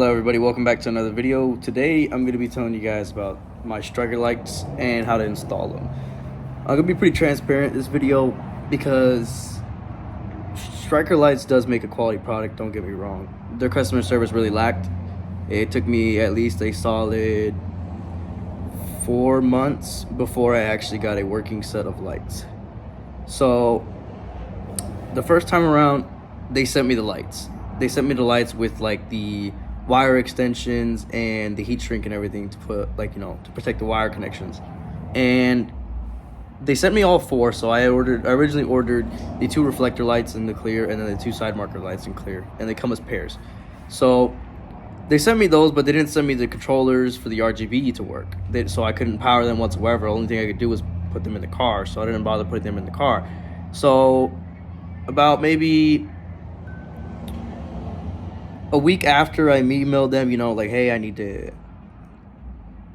Hello everybody, welcome back to another video. Today I'm going to be telling you guys about my StrikerLights and how to install them. I'm going to be pretty transparent in this video because StrikerLights does make a quality product, don't get me wrong. Their customer service really lacked. It took me at least a solid 4 months before I actually got a working set of lights. So the first time around, they sent me the lights. They sent me the lights with like the wire extensions and the heat shrink and everything to put, like, to protect the wire connections. And they sent me all four. So I originally ordered the 2 reflector lights in the clear and then the 2 Sidemarker lights in clear, and they come as pairs. So they sent me those, but they didn't send me the controllers for the RGB to work. So I couldn't power them whatsoever. The only thing I could do was put them in the car, so I didn't bother putting them in the car. So about maybe a week after I emailed them, like, hey, I need to.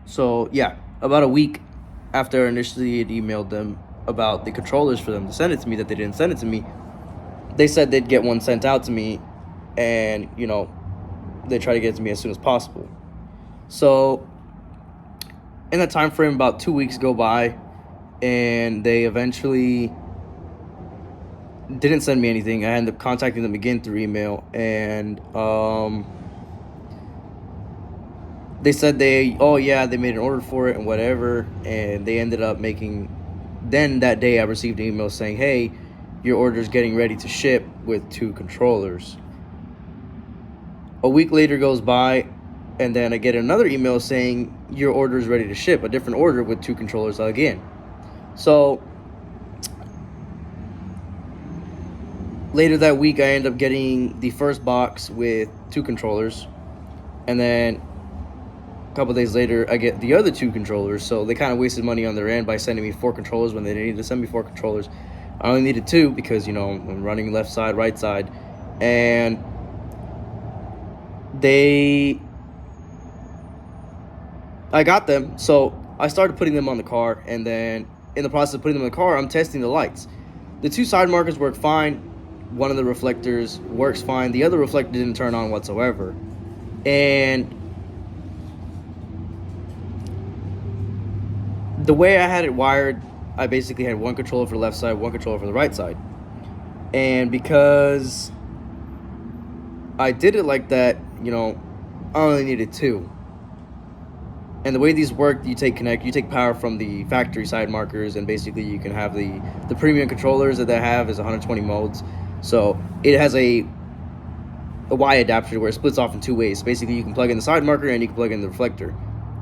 So yeah, about a week after I initially had emailed them about the controllers for them to send it to me, that they didn't send it to me, they said they'd get one sent out to me, and they try to get it to me as soon as possible. So in that time frame, about 2 weeks go by, and they eventually didn't send me anything. I ended up contacting them again through email, and they said they made an order for it and whatever, and they ended up making. Then that day I received an email saying, hey, your order's getting ready to ship with 2 controllers. A week later goes by, and then I get another email saying your order is ready to ship, a different order with 2 controllers again. So later that week, I end up getting the first box with 2 controllers, and then a couple days later, I get the other 2 controllers. So they kind of wasted money on their end by sending me 4 controllers when they needed to send me 4 controllers. I only needed 2 because I'm running left side, right side, and I got them. So I started putting them on the car, and then in the process of putting them in the car, I'm testing the lights. The 2 side markers work fine. One of the reflectors works fine. The other reflector didn't turn on whatsoever. And the way I had it wired, I basically had 1 controller for the left side, 1 controller for the right side. And because I did it like that, I only needed 2. And the way these work, you take power from the factory side markers, and basically you can have the premium controllers that they have is 120 modes. So it has a Y adapter where it splits off in 2 ways. Basically, you can plug in the side marker and you can plug in the reflector,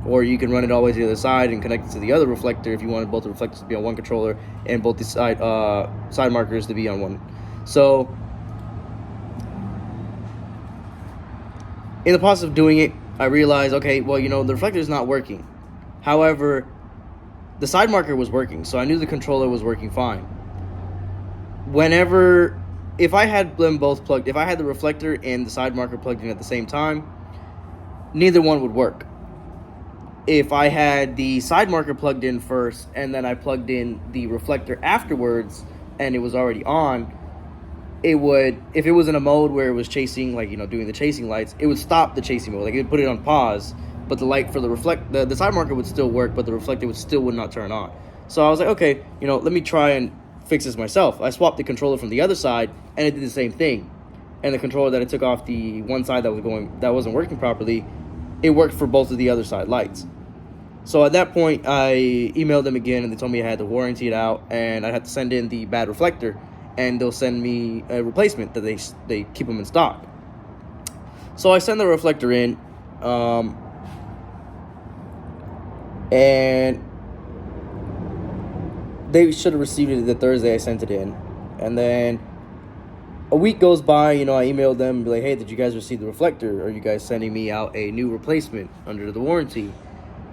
or you can run it all the way to the other side and connect it to the other reflector if you wanted both the reflectors to be on 1 controller and both the side markers to be on 1. So in the process of doing it, I realized, okay, well, the reflector is not working. However, the side marker was working, so I knew the controller was working fine. If I had them both plugged, if I had the reflector and the side marker plugged in at the same time, neither one would work. If I had the side marker plugged in first and then I plugged in the reflector afterwards and it was already on, it would, if it was in a mode where it was chasing, like, doing the chasing lights, it would stop the chasing mode. Like, it would put it on pause, but the light for the side marker would still work, but the reflector would not turn on. So I was like, okay, let me try and fix this myself. I swapped the controller from the other side, and it did the same thing. And the controller that I took off the one side that wasn't working properly, it worked for both of the other side lights. So at that point, I emailed them again, and they told me I had to warranty it out, and I had to send in the bad reflector, and they'll send me a replacement that they keep them in stock. So I send the reflector in, and they should have received it the Thursday I sent it in. And then a week goes by, I emailed them and be like, hey, did you guys receive the reflector? Are you guys sending me out a new replacement under the warranty?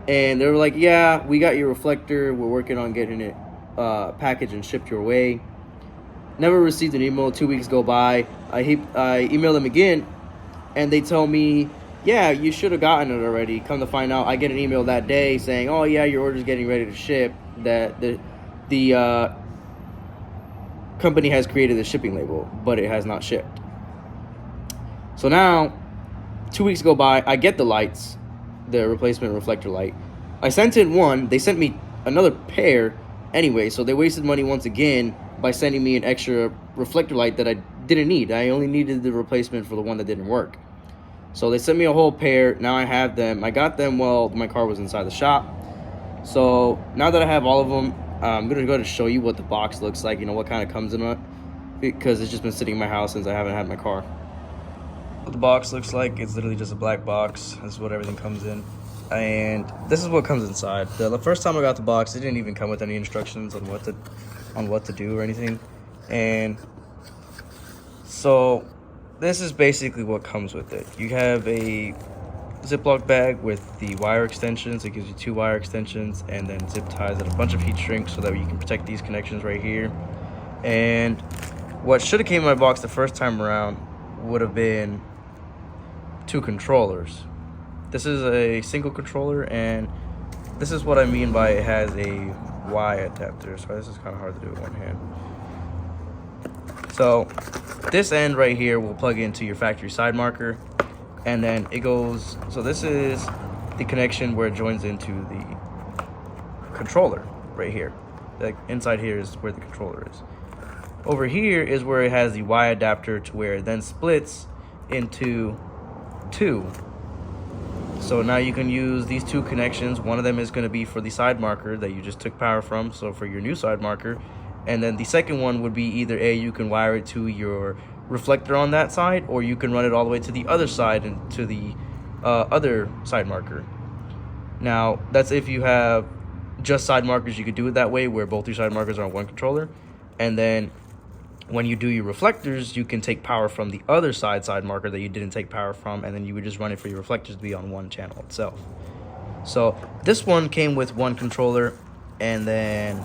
And they were like, yeah, we got your reflector. We're working on getting it packaged and shipped your way. Never received an email. 2 weeks go by. I email them again, and they tell me, yeah, you should have gotten it already. Come to find out, I get an email that day saying, oh, yeah, your order's getting ready to ship. That the company has created a shipping label, but it has not shipped. So now 2 weeks go by, I get the lights, the replacement reflector light. I sent in one, they sent me another pair anyway, so they wasted money once again by sending me an extra reflector light that I didn't need. I only needed the replacement for the one that didn't work. So they sent me a whole pair. Now I have them. I got them while my car was inside the shop. So now that I have all of them, I'm gonna go to show you what the box looks like, you know, what kind of comes in it, because it's just been sitting in my house since I haven't had my car. What the box looks like, it's literally just a black box. This is what everything comes in. And this is what comes inside. The first time I got the box, it didn't even come with any instructions on what to do or anything. And so this is basically what comes with it. You have a Ziploc bag with the wire extensions. It gives you 2 wire extensions, and then zip ties and a bunch of heat shrinks so that you can protect these connections right here. And what should have came in my box the first time around would have been 2 controllers. This is a single controller, and this is what I mean by it has a Y adapter. So this is kind of hard to do with one hand. So this end right here will plug into your factory Sidemarker, and then it goes, so this is the connection where it joins into the controller right here. Like inside here is where the controller is. Over here is where it has the Y adapter, to where it then splits into 2. So now you can use these 2 connections. One of them is going to be for the Sidemarker that you just took power from, so for your new Sidemarker. And then the second one would be either you can wire it to your reflector on that side, or you can run it all the way to the other side and to the other Sidemarker. Now, that's if you have just Sidemarkers, you could do it that way, where both your Sidemarkers are on one controller. And then when you do your reflectors, you can take power from the other Sidemarker that you didn't take power from, and then you would just run it for your reflectors to be on one channel itself. So this one came with 1 controller, and then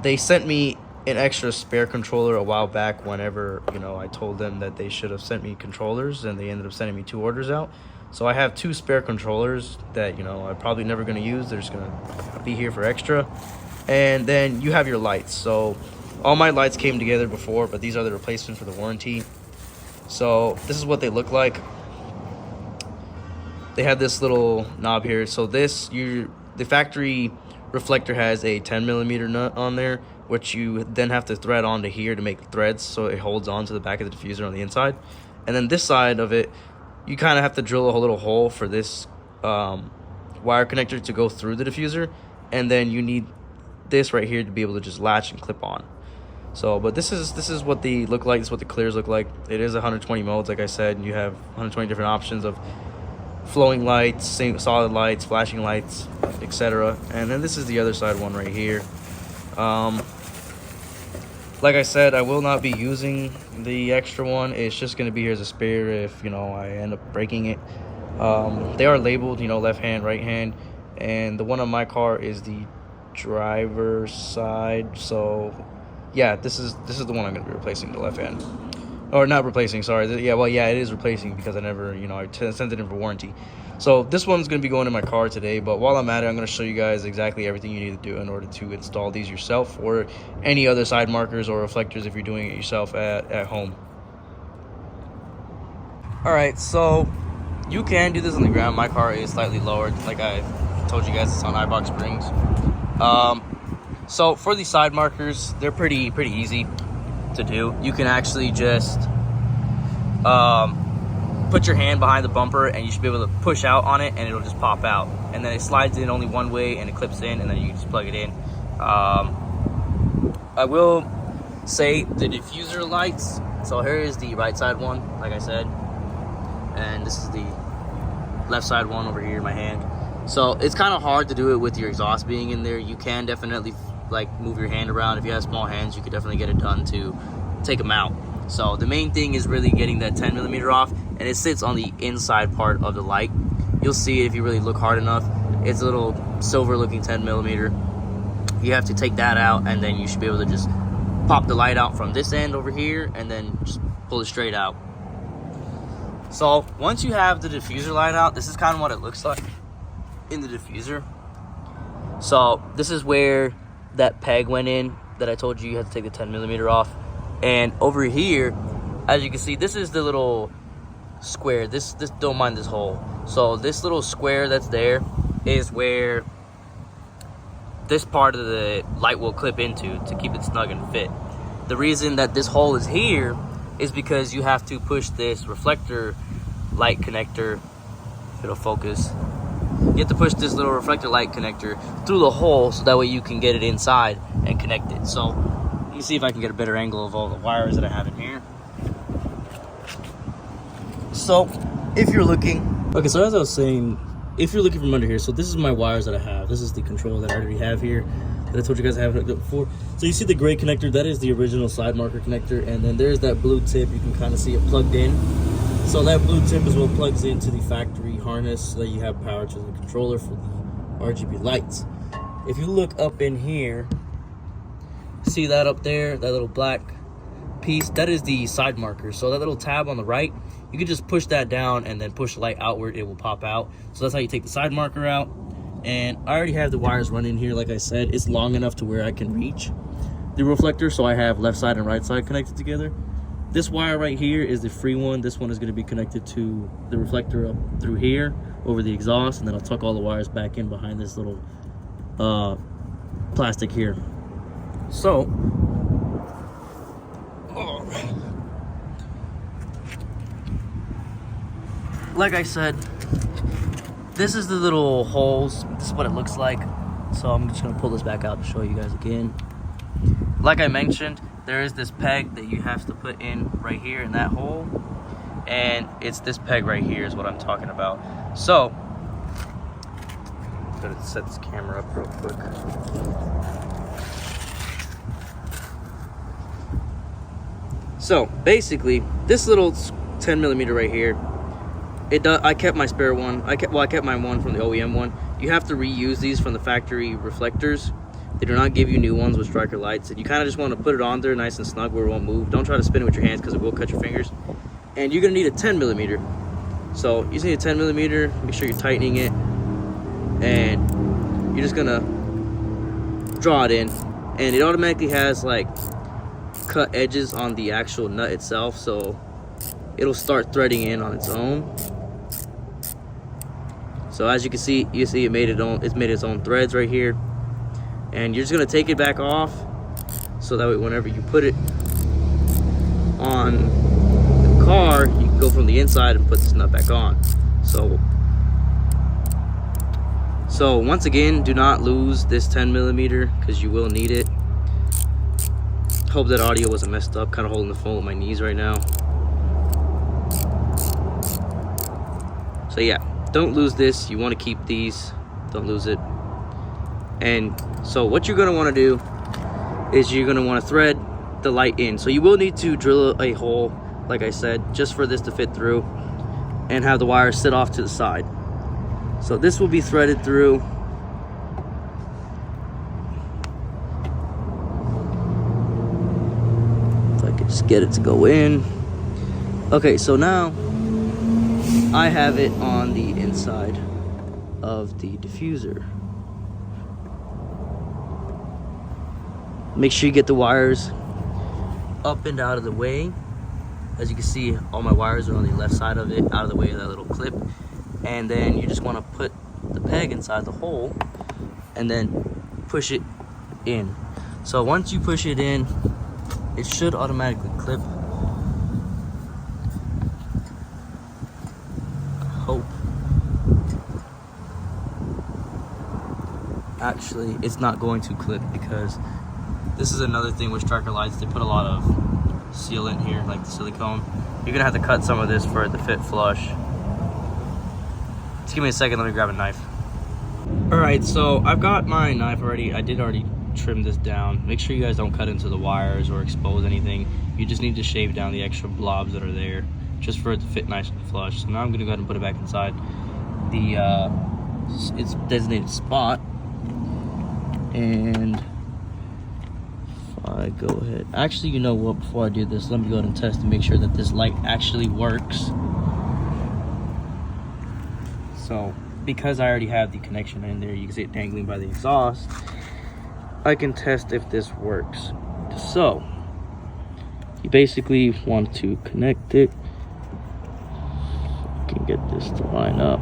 they sent me an extra spare controller a while back whenever, you know, I told them that they should have sent me controllers, and they ended up sending me 2 orders out. So I have 2 spare controllers that, you know, I'm probably never going to use. They're just going to be here for extra. And then you have your lights. So all my lights came together before, but these are the replacements for the warranty. So this is what they look like. They have this little knob here. So the factory reflector has a 10mm nut on there, which you then have to thread onto here to make threads so it holds on to the back of the diffuser on the inside. And then this side of it, you kind of have to drill a little hole for this wire connector to go through the diffuser, and then you need this right here to be able to just latch and clip on. So, but this is what they look like. This is what the clears look like. It is 120 modes, like I said, and you have 120 different options of flowing lights, solid lights, flashing lights, etc. And then this is the other side one right here. Like I said, I will not be using the extra one. It's just going to be here as a spare if, you know, I end up breaking it. They are labeled, you know, left hand, right hand, and the one on my car is the driver's side. So yeah, this is the one I'm going to be replacing, the left hand. Or not replacing, sorry. Yeah, well, yeah, it is replacing because I never, you know, I sent it in for warranty. So this one's going to be going in my car today, but while I'm at it, I'm going to show you guys exactly everything you need to do in order to install these yourself, or any other Sidemarkers or reflectors if you're doing it yourself at home. Alright, so you can do this on the ground. My car is slightly lowered, like I told you guys, it's on iBox springs. So for these Sidemarkers, they're pretty easy to do. You can actually just put your hand behind the bumper, and you should be able to push out on it, and it'll just pop out, and then it slides in only one way and it clips in, and then you can just plug it in. I will say the diffuser lights, so here is the right side one, like I said, and this is the left side one over here in my hand. So it's kind of hard to do it with your exhaust being in there. You can definitely like move your hand around. If you have small hands, you could definitely get it done to take them out. So the main thing is really getting that 10mm off, and it sits on the inside part of the light. You'll see it if you really look hard enough. It's a little silver looking 10mm. You have to take that out, and then you should be able to just pop the light out from this end over here, and then just pull it straight out. So once you have the diffuser light out, this is kind of what it looks like in the diffuser. So this is where that peg went in that I told you had to take the 10mm off. And over here, as you can see, this is the little square, this don't mind this hole. So this little square that's there is where this part of the light will clip into to keep it snug and fit. The reason that this hole is here is because you have to push this reflector light connector, if it'll focus, you have to push this little reflector light connector through the hole so that way you can get it inside and connect it. So let me see if I can get a better angle of all the wires that I have in here. So if you're looking, okay, so as I was saying, if you're looking from under here, so this is my wires that I have. This is the control that I already have here that I told you guys I have hooked up before. So you see the gray connector, that is the original Sidemarker connector, and then there's that blue tip. You can kind of see it plugged in. So that blue tip is what plugs into the factory harness so that you have power to the controller for the RGB lights. If you look up in here, see that up there, that little black piece, that is the Sidemarker. So that little tab on the right, you can just push that down and then push the light outward, it will pop out. So that's how you take the Sidemarker out. And I already have the wires running here. Like I said, it's long enough to where I can reach the reflector, so I have left side and right side connected together. This wire right here is the free one. This one is going to be connected to the reflector up through here over the exhaust, and then I'll tuck all the wires back in behind this little plastic here. So like I said, this is the little holes. This is what it looks like. So I'm just gonna pull this back out to show you guys again. Like I mentioned, there is this peg that you have to put in right here in that hole, and it's this peg right here is what I'm talking about. So I'm gonna set this camera up real quick. So basically, this little 10mm right here, I kept my spare one. I kept my one from the OEM one. You have to reuse these from the factory reflectors. They do not give you new ones with StrikerLights, and you kind of just want to put it on there nice and snug where it won't move. Don't try to spin it with your hands because it will cut your fingers. And you're gonna need a 10mm. So you just need a 10mm. Make sure you're tightening it, and you're just gonna draw it in, and it automatically has like cut edges on the actual nut itself, so it'll start threading in on its own. So as you can see, it made its own threads right here, and you're just gonna take it back off so that way whenever you put it on the car, you can go from the inside and put this nut back on. So once again, do not lose this 10mm because you will need it. Hope that audio wasn't messed up. Kind of holding the phone with my knees right now. So yeah, don't lose this. You want to keep these. Don't lose it. And so what you're going to want to do is you're going to want to thread the light in. So you will need to drill a hole, like I said, just for this to fit through, and have the wires sit off to the side. So this will be threaded through. If I could just get it to go in. Okay, so now I have it on the inside of the diffuser. Make sure you get the wires up and out of the way. As you can see, all my wires are on the left side of it, out of the way of that little clip. And then you just want to put the peg inside the hole and then push it in. So once you push it in, it should automatically clip. Hope. Actually, it's not going to clip because this is another thing with StrikerLights. They put a lot of sealant here, like the silicone. You're gonna have to cut some of this for it to fit flush. Just give me a second, let me grab a knife. All right, so I've got my knife already. I did already trim this down. Make sure you guys don't cut into the wires or expose anything. You just need to shave down the extra blobs that are there just for it to fit nice and flush. So now I'm gonna go ahead and put it back inside the its designated spot. And if I go ahead, actually, you know what, before I do this, let me go ahead and test to make sure that this light actually works. So because I already have the connection in there, you can see it dangling by the exhaust, I can test if this works. So you basically want to connect it get this to line up.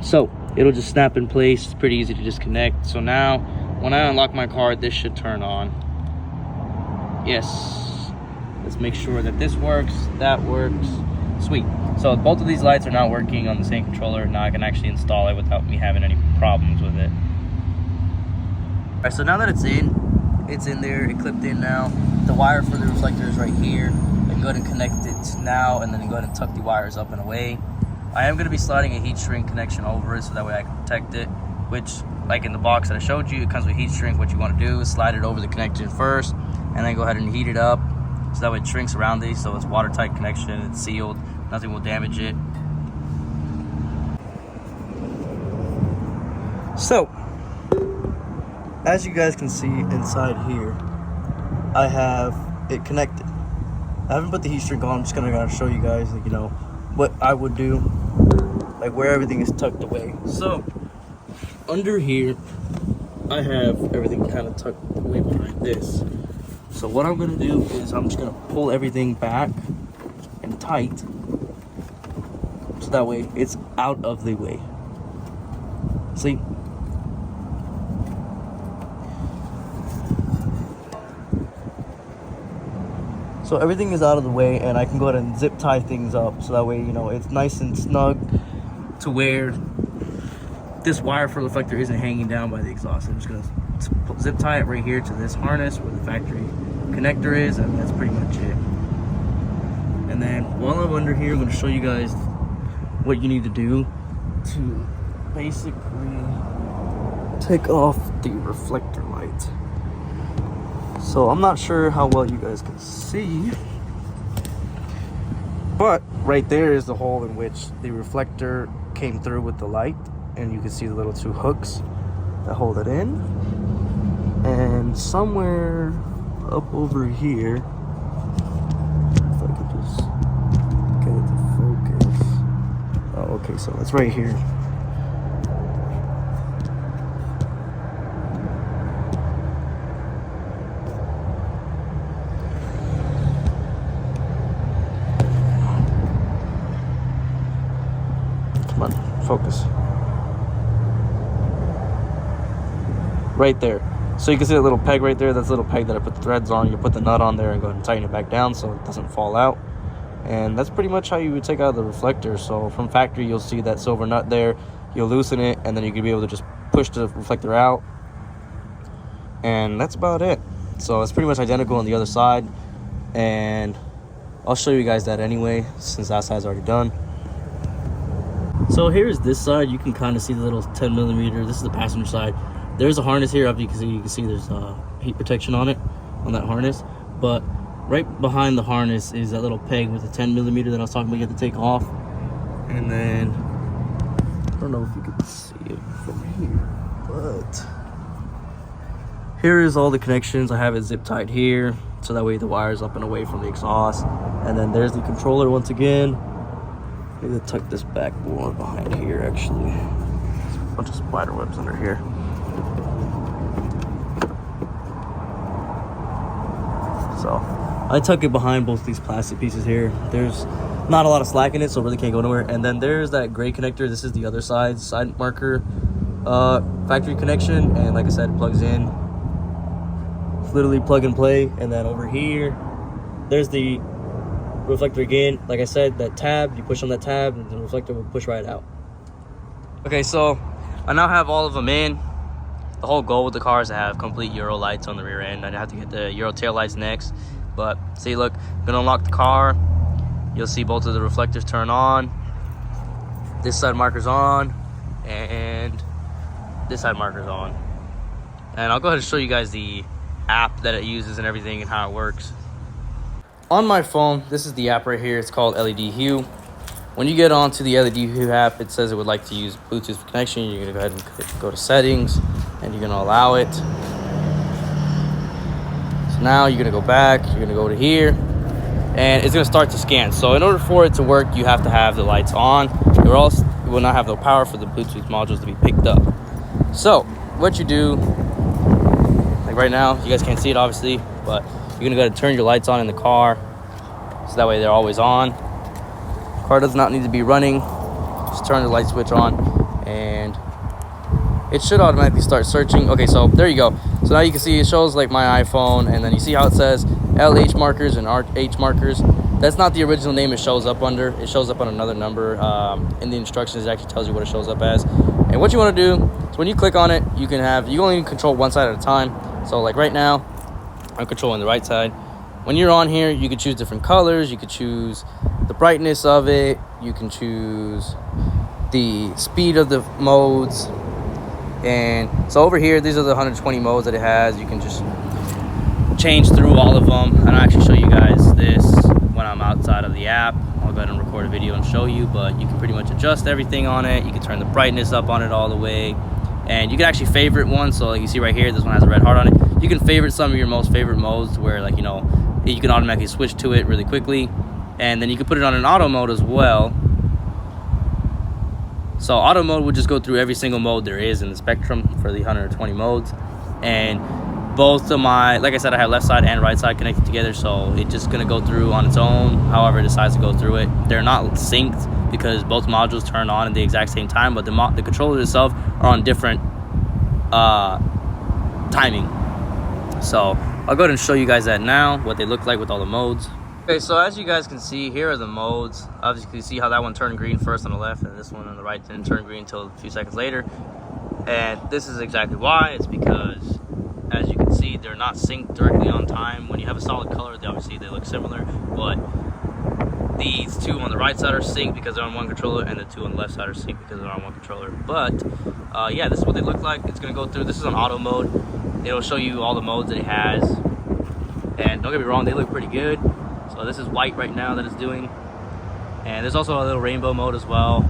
So it'll just snap in place. It's pretty easy to disconnect. So now when I unlock my car, this should turn on. Yes. Let's make sure that this works, that works. Sweet. So both of these lights are now working on the same controller. Now I can actually install it without me having any problems with it. All right, so now that it's in there, it clipped in now. The wire for the reflector is right here. I can go ahead and connect it now, and then go ahead and tuck the wires up and away. I am going to be sliding a heat shrink connection over it so that way I can protect it, which, like in the box that I showed you, it comes with heat shrink. What you want to do is slide it over the connection first, and then go ahead and heat it up so that way it shrinks around these, so it's watertight connection, it's sealed, nothing will damage it. So, as you guys can see inside here, I have it connected. I haven't put the heat shrink on. I'm just gonna show you guys, like, you know, what I would do, like where everything is tucked away. So, under here, I have everything kind of tucked away behind this. So what I'm gonna do is I'm just gonna pull everything back and tight, so that way it's out of the way. See? So everything is out of the way, and I can go ahead and zip tie things up, so that way, you know, it's nice and snug to where this wire for the reflector isn't hanging down by the exhaust. I'm just gonna zip tie it right here to this harness where the factory connector is, and that's pretty much it. And then while I'm under here, I'm going to show you guys what you need to do to basically take off the reflector light. So I'm not sure how well you guys can see, but right there is the hole in which the reflector came through with the light, and you can see the little two hooks that hold it in. And somewhere up over here, if I could just get it to focus. Oh, okay, so it's right here. Come on, focus. Right there. So you can see that little peg right there. That's a little peg that I put the threads on. You put the nut on there and go ahead and tighten it back down so it doesn't fall out. And that's pretty much how you would take out the reflector. So from factory, you'll see that silver nut there. You'll loosen it, and then you can be able to just push the reflector out. And that's about it. So it's pretty much identical on the other side. And I'll show you guys that anyway, since that side's already done. So here's this side. You can kind of see the little 10mm. This is the passenger side. There's a harness here. Up you can see there's heat protection on it, on that harness. But right behind the harness is that little peg with the 10mm that I was talking about. You have to take off. And then I don't know if you can see it from here, but here is all the connections. I have it zip tied here, so that way the wire's up and away from the exhaust. And then there's the controller once again. I need to tuck this back more behind here, actually. There's a bunch of spider webs under here. So I tuck it behind both these plastic pieces here. There's not a lot of slack in it, so it really can't go nowhere. And then there's that gray connector. This is the other side, Sidemarker factory connection. And like I said, it plugs in. It's literally plug and play. And then over here, there's the reflector again. Like I said, that tab, you push on that tab and the reflector will push right out. Okay, so I now have all of them in. The whole goal with the car is to have complete Euro lights on the rear end. I have to get the Euro tail lights next. But see, look, I'm gonna unlock the car. You'll see both of the reflectors turn on. This side marker's on, and this side marker's on. And I'll go ahead and show you guys the app that it uses and everything and how it works. On my phone, this is the app right here. It's called LED Hue. When you get onto the LED Hue app, it says it would like to use Bluetooth connection. You're gonna go ahead and go to settings, and you're gonna allow it. So now you're gonna go back, you're gonna go to here, and it's gonna start to scan. So in order for it to work, you have to have the lights on, or else it will not have the power for the Bluetooth modules to be picked up. So what you do, like right now, you guys can't see it obviously, but you're gonna go ahead and turn your lights on in the car, so that way they're always on. Car does not need to be running. Just turn the light switch on and it should automatically start searching. Okay, so there you go. So now you can see it shows like my iPhone, and then you see how it says LH markers and RH markers. That's not the original name it shows up under. It shows up on another number. In the instructions, it actually tells you what it shows up as. And what you want to do is when you click on it, you only control one side at a time. So like right now, I'm controlling the right side. When you're on here, you can choose different colors. You could choose the brightness of it. You can choose the speed of the modes. And so over here, these are the 120 modes that it has. You can just change through all of them. And I'll actually show you guys this when I'm outside of the app. I'll go ahead and record a video and show you, but you can pretty much adjust everything on it. You can turn the brightness up on it all the way. And you can actually favorite one. So like you see right here, this one has a red heart on it. You can favorite some of your most favorite modes where, like, you know, you can automatically switch to it really quickly. And then you can put it on an auto mode as well. So auto mode would just go through every single mode there is in the spectrum for the 120 modes. And both of my, like I said, I have left side and right side connected together, so it's just gonna go through on its own however it decides to go through it. They're not synced because both modules turn on at the exact same time, but the controllers itself are on different timing. So I'll go ahead and show you guys that now, what they look like with all the modes. Okay, so as you guys can see, here are the modes. Obviously, you can see how that one turned green first on the left, and this one on the right didn't turn green until a few seconds later. And this is exactly why. It's because, as you can see, they're not synced directly on time. When you have a solid color, obviously they look similar, but these two on the right side are synced because they're on one controller, and the two on the left side are synced because they're on one controller. But yeah, this is what they look like. It's gonna go through. This is on auto mode. It'll show you all the modes that it has, and don't get me wrong, they look pretty good. So this is white right now that it's doing, and there's also a little rainbow mode as well.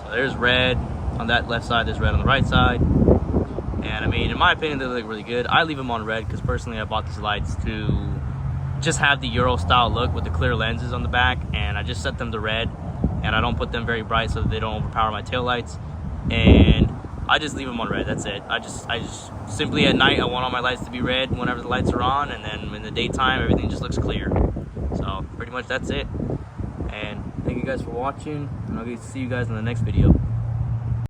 So there's red on that left side, there's red on the right side. And I mean, in my opinion, they look really good. I leave them on red because personally I bought these lights to just have the Euro style look with the clear lenses on the back, and I just set them to red, and I don't put them very bright so that they don't overpower my tail lights. And I just leave them on red. That's it. I just simply at night I want all my lights to be red whenever the lights are on, and then in the daytime everything just looks clear. So pretty much that's it. And thank you guys for watching, and I'll get to see you guys in the next video.